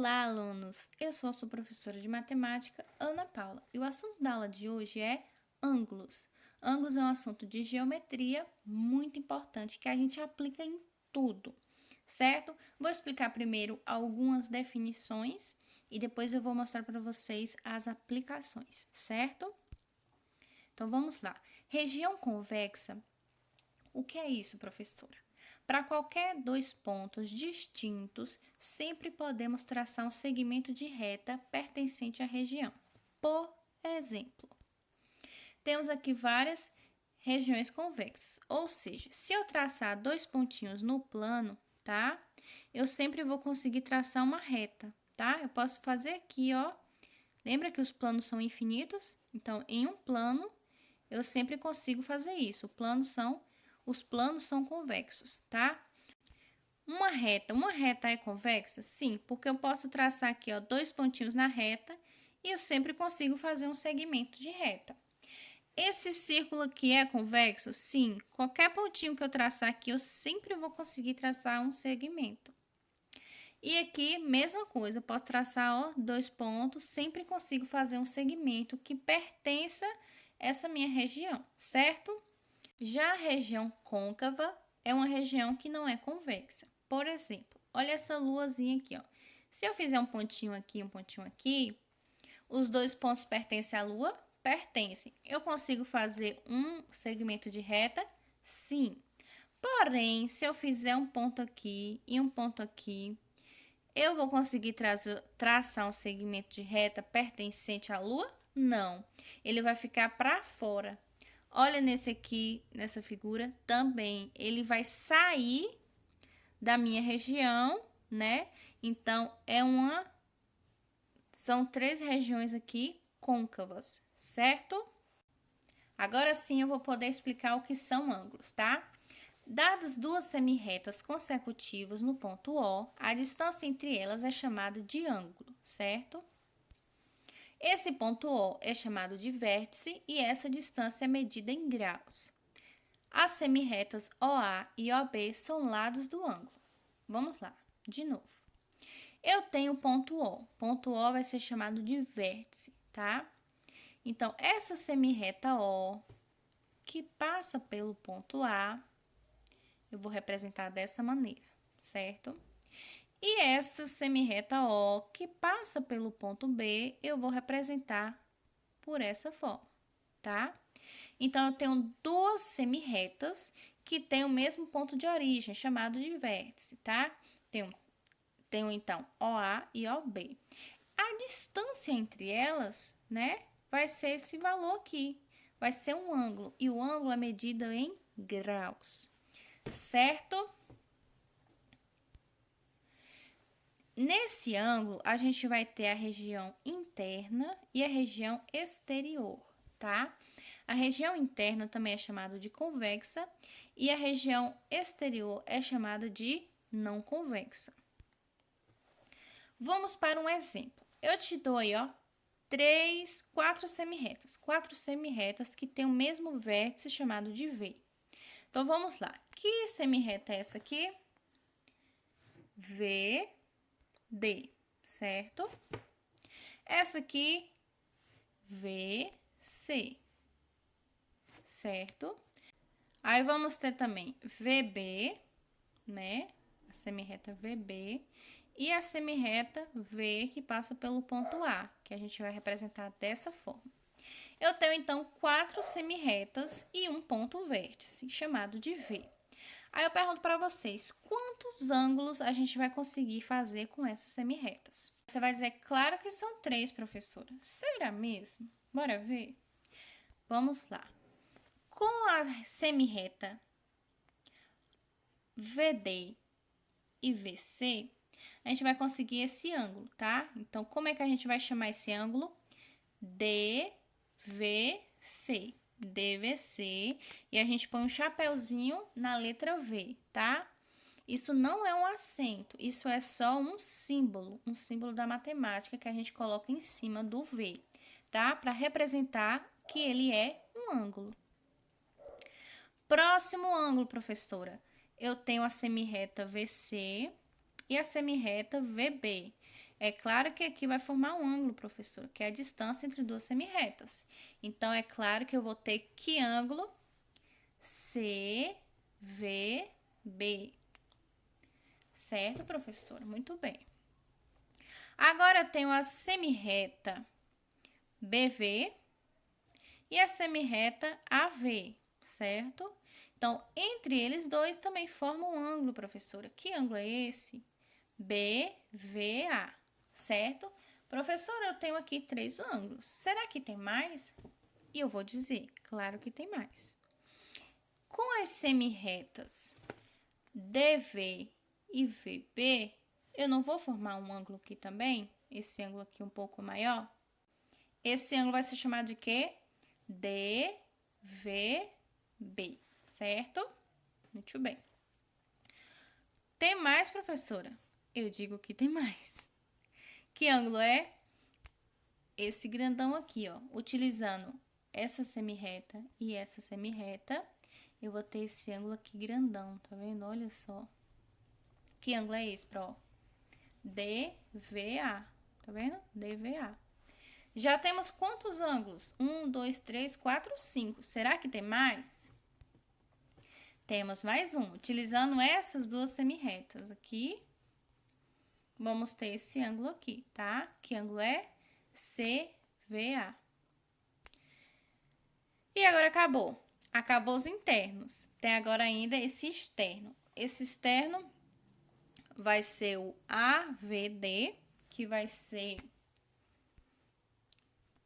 Olá, alunos! Eu sou a sua professora de matemática, Ana Paula, e o assunto da aula de hoje é ângulos. Ângulos é um assunto de geometria muito importante que a gente aplica em tudo, certo? Vou explicar primeiro algumas definições e depois eu vou mostrar para vocês as aplicações, certo? Então vamos lá. Região convexa. O que é isso, professora? Para qualquer dois pontos distintos, sempre podemos traçar um segmento de reta pertencente à região. Por exemplo, temos aqui várias regiões convexas, ou seja, se eu traçar dois pontinhos no plano, tá? Eu sempre vou conseguir traçar uma reta, tá? Eu posso fazer aqui, ó. Lembra que os planos são infinitos? Então, em um plano, eu sempre consigo fazer isso. Os planos são convexos, tá? Uma reta é convexa? Sim, porque eu posso traçar aqui, ó, dois pontinhos na reta e eu sempre consigo fazer um segmento de reta. Esse círculo aqui é convexo? Sim, qualquer pontinho que eu traçar aqui, eu sempre vou conseguir traçar um segmento. E aqui, mesma coisa, eu posso traçar, ó, dois pontos, sempre consigo fazer um segmento que pertença a essa minha região, certo? Já a região côncava é uma região que não é convexa. Por exemplo, olha essa luazinha aqui, ó. Se eu fizer um pontinho aqui, os dois pontos pertencem à lua? Pertencem. Eu consigo fazer um segmento de reta? Sim. Porém, se eu fizer um ponto aqui e um ponto aqui, eu vou conseguir traçar um segmento de reta pertencente à lua? Não. Ele vai ficar para fora. Olha nesse aqui, nessa figura, também. Ele vai sair da minha região, né? Então, são três regiões aqui côncavas, certo? Agora sim eu vou poder explicar o que são ângulos, tá? Dadas duas semirretas consecutivas no ponto O, a distância entre elas é chamada de ângulo, certo? Esse ponto O é chamado de vértice e essa distância é medida em graus. As semirretas OA e OB são lados do ângulo. Vamos lá, de novo. Eu tenho o ponto O. Ponto O vai ser chamado de vértice, tá? Então, essa semirreta O, que passa pelo ponto A, eu vou representar dessa maneira, certo? E essa semirreta O, que passa pelo ponto B, eu vou representar por essa forma, tá? Então, eu tenho duas semirretas que têm o mesmo ponto de origem, chamado de vértice, tá? Tenho então, OA e OB. A distância entre elas, né, vai ser esse valor aqui. Vai ser um ângulo, e o ângulo é medido em graus, certo? Nesse ângulo, a gente vai ter a região interna e a região exterior, tá? A região interna também é chamada de convexa e a região exterior é chamada de não convexa. Vamos para um exemplo. Eu te dou aí, ó, quatro semirretas que têm o mesmo vértice chamado de V. Então, vamos lá. Que semirreta é essa aqui? VD, certo? Essa aqui, VC, certo? Aí, vamos ter também VB, né? A semirreta VB e a semirreta V que passa pelo ponto A, que a gente vai representar dessa forma. Eu tenho, então, quatro semirretas e um ponto vértice, chamado de V. Aí eu pergunto para vocês, quantos ângulos a gente vai conseguir fazer com essas semirretas? Você vai dizer, claro que são 3, professora. Será mesmo? Bora ver? Vamos lá. Com a semirreta VD e VC, a gente vai conseguir esse ângulo, tá? Então, como é que a gente vai chamar esse ângulo? DVC. DVC. E a gente põe um chapeuzinho na letra V, tá? Isso não é um acento, isso é só um símbolo da matemática que a gente coloca em cima do V, tá? Para representar que ele é um ângulo. Próximo ângulo, professora. Eu tenho a semirreta VC e a semirreta VB. É claro que aqui vai formar um ângulo, professor, que é a distância entre duas semirretas. Então, é claro que eu vou ter que ângulo? CVB. Certo, professora? Muito bem. Agora, eu tenho a semirreta BV e a semirreta AV, certo? Então, entre eles dois também formam um ângulo, professora. Que ângulo é esse? BVA, certo? Professora, eu tenho aqui 3 ângulos. Será que tem mais? E eu vou dizer, claro que tem mais. Com as semirretas DV e VB, eu não vou formar um ângulo aqui também? Esse ângulo aqui um pouco maior? Esse ângulo vai ser chamado de quê? DVB, certo? Muito bem. Tem mais, professora? Eu digo que tem mais. Que ângulo é? Esse grandão aqui, ó. Utilizando essa semirreta e essa semirreta, eu vou ter esse ângulo aqui grandão, tá vendo? Olha só. Que ângulo é esse, Pro? DVA, tá vendo? DVA. Já temos quantos ângulos? 1, 2, 3, 4, 5. Será que tem mais? Temos mais um. Utilizando essas duas semirretas aqui, vamos ter esse ângulo aqui, tá? Que ângulo é? CVA. E agora acabou. Acabou os internos. Tem agora ainda esse externo. Esse externo vai ser o AVD, que vai ser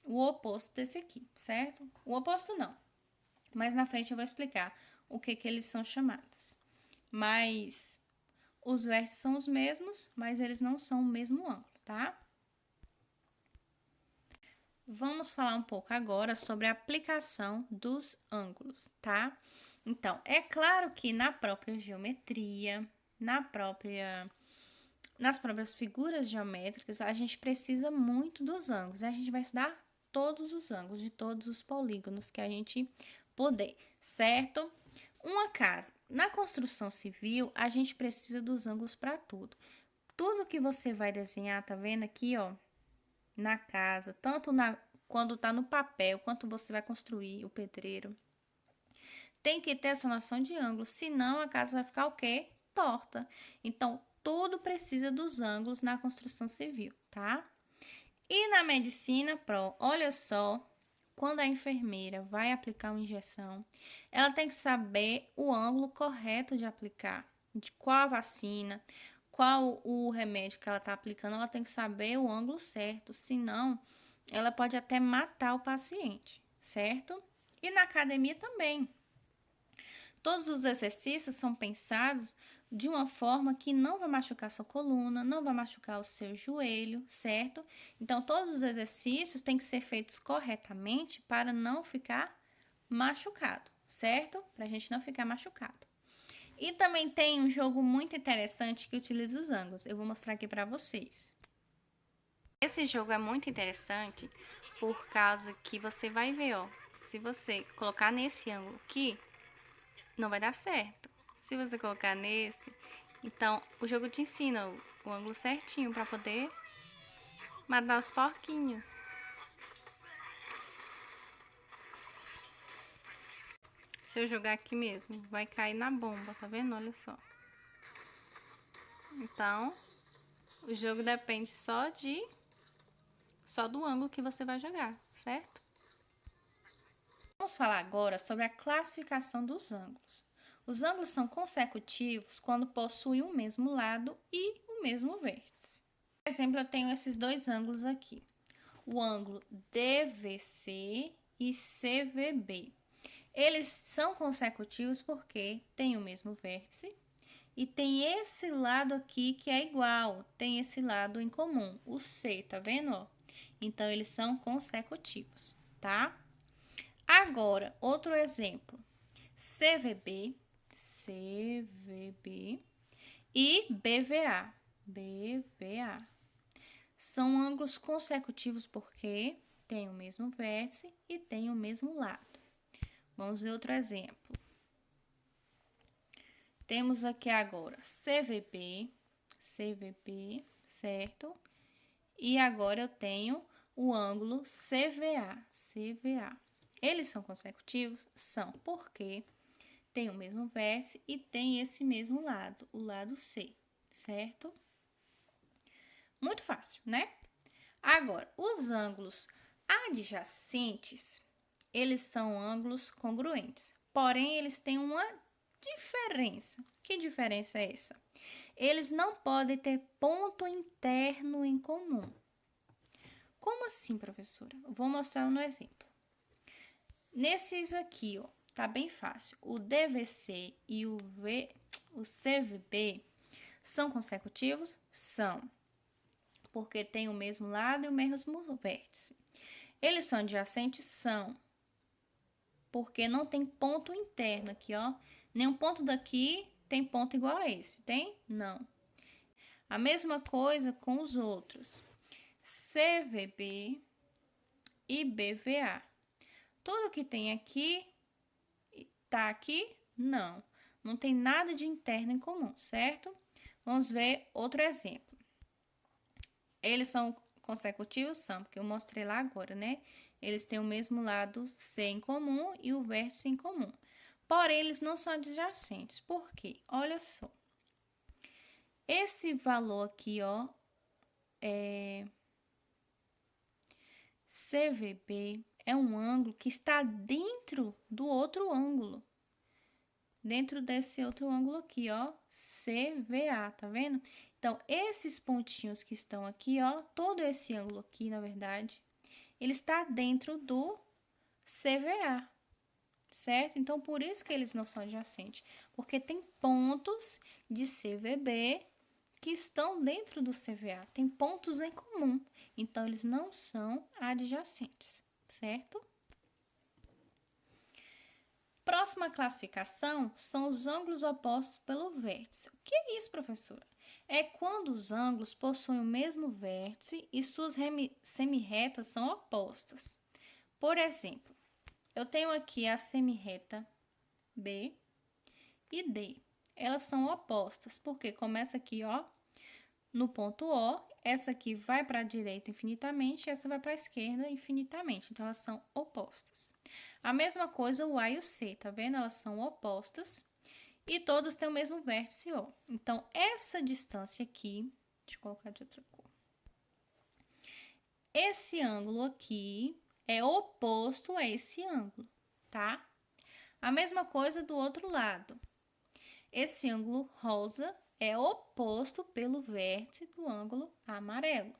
o oposto desse aqui, certo? O oposto não. Mas na frente eu vou explicar o que eles são chamados. Mas os vértices são os mesmos, mas eles não são o mesmo ângulo, tá? Vamos falar um pouco agora sobre a aplicação dos ângulos, tá? Então, é claro que na própria geometria, nas próprias figuras geométricas, a gente precisa muito dos ângulos. A gente vai estudar todos os ângulos de todos os polígonos que a gente puder, certo? Uma casa. Na construção civil, a gente precisa dos ângulos para tudo. Tudo que você vai desenhar, tá vendo aqui, ó? Na casa, quando tá no papel, quanto você vai construir, o pedreiro. Tem que ter essa noção de ângulo, senão a casa vai ficar o quê? Torta. Então, tudo precisa dos ângulos na construção civil, tá? E na medicina, olha só, quando a enfermeira vai aplicar uma injeção, ela tem que saber o ângulo correto de aplicar, de qual a vacina, qual o remédio que ela está aplicando, ela tem que saber o ângulo certo, senão ela pode até matar o paciente, certo? E na academia também. Todos os exercícios são pensados de uma forma que não vai machucar sua coluna, não vai machucar o seu joelho, certo? Então, todos os exercícios têm que ser feitos corretamente para não ficar machucado, certo? Para a gente não ficar machucado. E também tem um jogo muito interessante que utiliza os ângulos. Eu vou mostrar aqui para vocês. Esse jogo é muito interessante por causa que você vai ver, ó. Se você colocar nesse ângulo aqui, não vai dar certo. Se você colocar nesse, então o jogo te ensina o ângulo certinho para poder matar os porquinhos. Se eu jogar aqui mesmo, vai cair na bomba, tá vendo? Olha só. Então, o jogo depende só do ângulo que você vai jogar, certo? Vamos falar agora sobre a classificação dos ângulos. Os ângulos são consecutivos quando possuem o mesmo lado e o mesmo vértice. Por exemplo, eu tenho esses dois ângulos aqui. O ângulo DVC e CVB. Eles são consecutivos porque tem o mesmo vértice e tem esse lado aqui que é igual, tem esse lado em comum, o C, tá vendo? Ó? Então, eles são consecutivos, tá? Agora, outro exemplo. CVB e BVA. São ângulos consecutivos porque tem o mesmo vértice e tem o mesmo lado. Vamos ver outro exemplo. Temos aqui agora CVB, certo? e agora eu tenho o ângulo CVA. Eles são consecutivos? São, porque tem o mesmo vértice e tem esse mesmo lado, o lado C, certo? Muito fácil, né? Agora, os ângulos adjacentes, eles são ângulos congruentes, porém, eles têm uma diferença. Que diferença é essa? Eles não podem ter ponto interno em comum. Como assim, professora? Vou mostrar no exemplo. Nesses aqui, ó, tá bem fácil. O DVC e o CVB são consecutivos? São, porque tem o mesmo lado e o mesmo vértice. Eles são adjacentes? São, porque não tem ponto interno aqui, ó. Nenhum ponto daqui tem ponto igual a esse, tem? Não. A mesma coisa com os outros. CVB e BVA. Tudo que tem aqui, tá aqui? Não. Não tem nada de interno em comum, certo? Vamos ver outro exemplo. Eles são consecutivos? São, porque eu mostrei lá agora, né? Eles têm o mesmo lado C em comum e o vértice em comum. Porém, eles não são adjacentes. Por quê? Olha só. Esse valor aqui, ó, CVB é um ângulo que está dentro do outro ângulo. Dentro desse outro ângulo aqui, ó, CVA, tá vendo? Então, esses pontinhos que estão aqui, ó, todo esse ângulo aqui, na verdade, ele está dentro do CVA, certo? Então, por isso que eles não são adjacentes, porque tem pontos de CVB que estão dentro do CVA, tem pontos em comum, então eles não são adjacentes, certo? Próxima classificação são os ângulos opostos pelo vértice. O que é isso, professora? É quando os ângulos possuem o mesmo vértice e suas semirretas são opostas. Por exemplo, eu tenho aqui a semirreta B e D. Elas são opostas, porque começa aqui, ó, no ponto O, essa aqui vai para a direita infinitamente, essa vai para a esquerda infinitamente. Então, elas são opostas. A mesma coisa o A e o C, tá vendo? Elas são opostas e todas têm o mesmo vértice O. Então, essa distância aqui, deixa eu colocar de outra cor. Esse ângulo aqui é oposto a esse ângulo, tá? A mesma coisa do outro lado. Esse ângulo rosa é oposto pelo vértice do ângulo amarelo.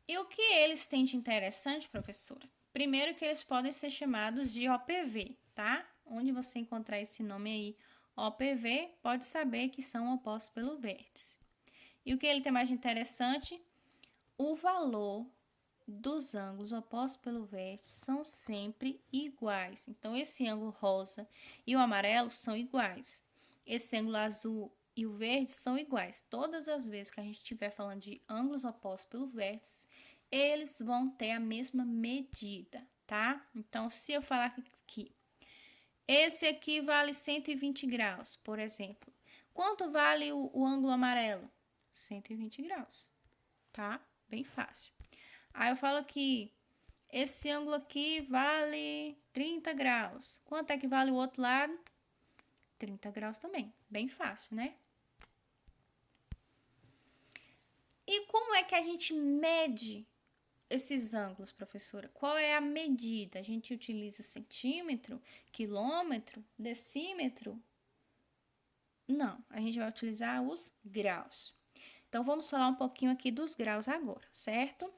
E o que eles têm de interessante, professora? Primeiro que eles podem ser chamados de OPV, tá? Onde você encontrar esse nome aí, OPV, pode saber que são opostos pelo vértice. E o que ele tem mais de interessante? O valor dos ângulos opostos pelo vértice são sempre iguais. Então, esse ângulo rosa e o amarelo são iguais. Esse ângulo azul e o verde são iguais. Todas as vezes que a gente estiver falando de ângulos opostos pelo vértice, eles vão ter a mesma medida, tá? Então, se eu falar aqui, esse aqui vale 120 graus, por exemplo. Quanto vale o ângulo amarelo? 120 graus, tá? Bem fácil. Aí eu falo que esse ângulo aqui vale 30 graus. Quanto é que vale o outro lado? 30 graus também. Bem fácil, né? E como é que a gente mede esses ângulos, professora? Qual é a medida? A gente utiliza centímetro, quilômetro, decímetro? Não, a gente vai utilizar os graus. Então, vamos falar um pouquinho aqui dos graus agora, certo?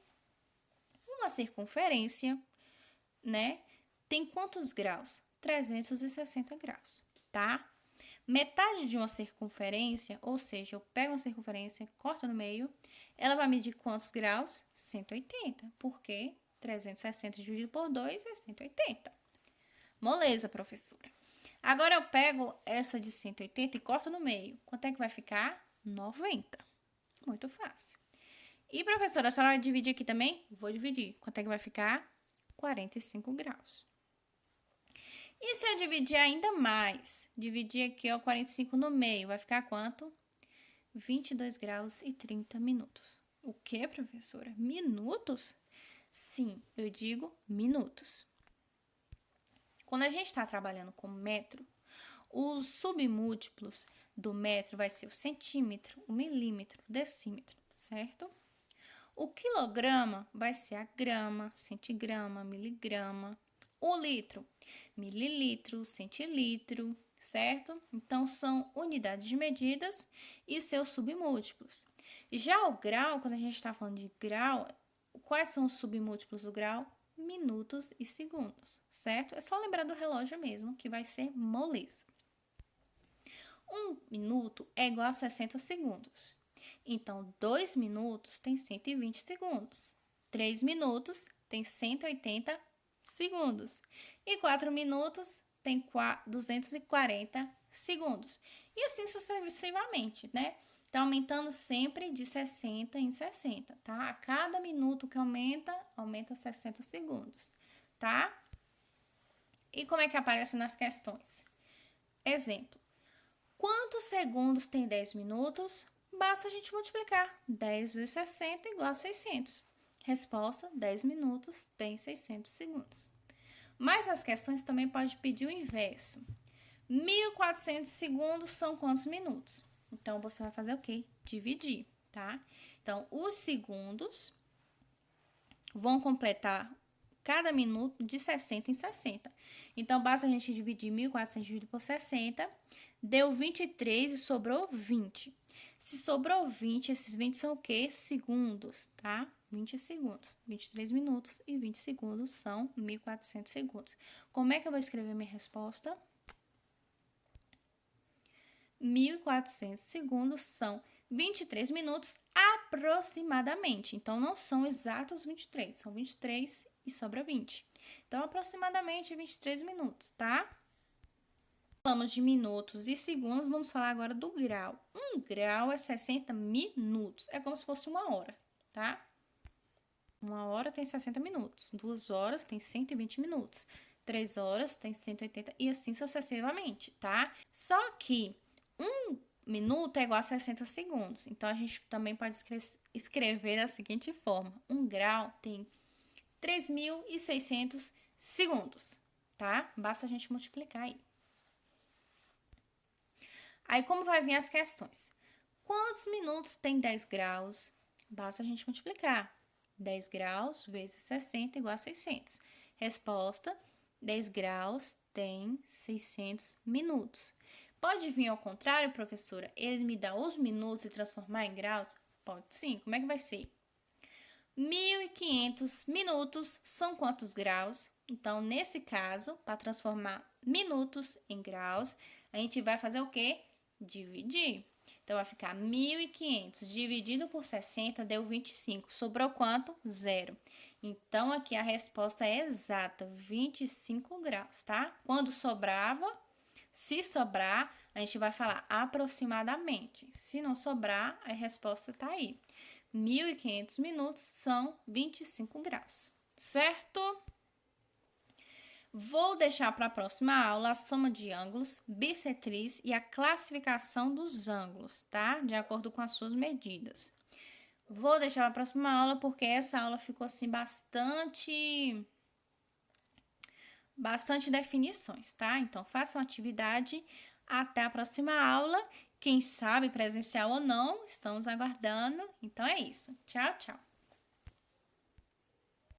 Uma circunferência, né, tem quantos graus? 360 graus, tá? Metade de uma circunferência, ou seja, eu pego uma circunferência, corto no meio, ela vai medir quantos graus? 180, porque 360 dividido por 2 é 180. Moleza, professora. Agora eu pego essa de 180 e corto no meio. Quanto é que vai ficar? 90. Muito fácil. E, professora, a senhora vai dividir aqui também? Vou dividir. Quanto é que vai ficar? 45 graus. E se eu dividir ainda mais? Dividir aqui, ó, 45 no meio, vai ficar quanto? 22 graus e 30 minutos. O que, professora? Minutos? Sim, eu digo minutos. Quando a gente está trabalhando com metro, os submúltiplos do metro vai ser o centímetro, o milímetro, o decímetro, certo? O quilograma vai ser a grama, centigrama, miligrama. O litro, mililitro, centilitro, certo? Então, são unidades de medidas e seus submúltiplos. Já o grau, quando a gente está falando de grau, quais são os submúltiplos do grau? Minutos e segundos, certo? É só lembrar do relógio mesmo, que vai ser moleza. 1 minuto é igual a 60 segundos. Então, 2 minutos tem 120 segundos. 3 minutos tem 180 segundos. E 4 minutos tem 240 segundos. E assim sucessivamente, né? Tá aumentando sempre de 60 em 60, tá? A cada minuto que aumenta, aumenta 60 segundos, tá? E como é que aparece nas questões? Exemplo. Quantos segundos tem 10 minutos? Basta a gente multiplicar. 10 vezes 60 igual a 600. Resposta, 10 minutos tem 600 segundos. Mas as questões também podem pedir o inverso. 1.400 segundos são quantos minutos? Então, você vai fazer o quê? Dividir, tá? Então, os segundos vão completar cada minuto de 60 em 60. Então, basta a gente dividir 1.400 dividido por 60, deu 23 e sobrou 20. Se sobrou 20, esses 20 são o quê? Segundos, tá? 20 segundos. 23 minutos e 20 segundos são 1.400 segundos. Como é que eu vou escrever minha resposta? 1.400 segundos são 23 minutos aproximadamente. Então, não são exatos 23, são 23 e sobra 20. Então, aproximadamente 23 minutos, tá? Falamos de minutos e segundos, vamos falar agora do grau. 1 grau é 60 minutos, é como se fosse 1 hora, tá? 1 hora tem 60 minutos, 2 horas tem 120 minutos, 3 horas tem 180 e assim sucessivamente, tá? Só que 1 minuto é igual a 60 segundos, então a gente também pode escrever da seguinte forma: 1 grau tem 3.600 segundos, tá? Basta a gente multiplicar aí. Aí, como vai vir as questões? Quantos minutos tem 10 graus? Basta a gente multiplicar. 10 graus vezes 60 igual a 600. Resposta, 10 graus tem 600 minutos. Pode vir ao contrário, professora? Ele me dá os minutos e transformar em graus? Pode sim. Como é que vai ser? 1.500 minutos são quantos graus? Então, nesse caso, para transformar minutos em graus, a gente vai fazer o quê? Dividir. Então, vai ficar 1.500 dividido por 60 deu 25. Sobrou quanto? 0. Então, aqui a resposta é exata, 25 graus, tá? Quando sobrava, se sobrar, a gente vai falar aproximadamente. Se não sobrar, a resposta tá aí. 1.500 minutos são 25 graus, certo? Vou deixar para a próxima aula a soma de ângulos, bissetriz e a classificação dos ângulos, tá? De acordo com as suas medidas. Vou deixar para a próxima aula porque essa aula ficou assim bastante definições, tá? Então, façam atividade. Até a próxima aula. Quem sabe presencial ou não, estamos aguardando. Então, é isso. Tchau, tchau.